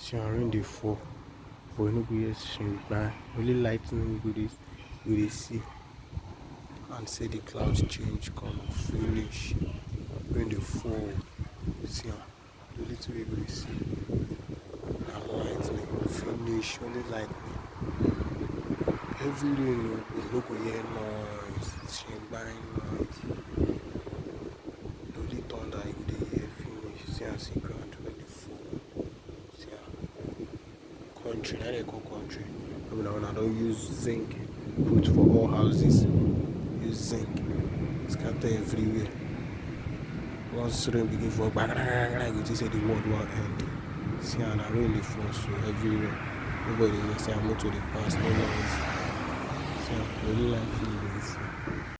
See rain dey fall, but you no go hear shine. Only lightning go dey see. And say the clouds change color, finish. Rain dey fall. See am. The little way you go dey see. And lightning finish. Only lightning. Heavy rain, you no go hear noise. Shine noise. Only thunder you go dey hear finish. See am, see ground when dey fall. See am. Country, na dey call country. I don use zinc put for all houses. Use zinc. Scatter everywhere. Once rain begin fall, you go think say the world wan end. See am, na rain dey fall so everywhere. Nobody dey say motor dey pass, no noise. See am, only light finish.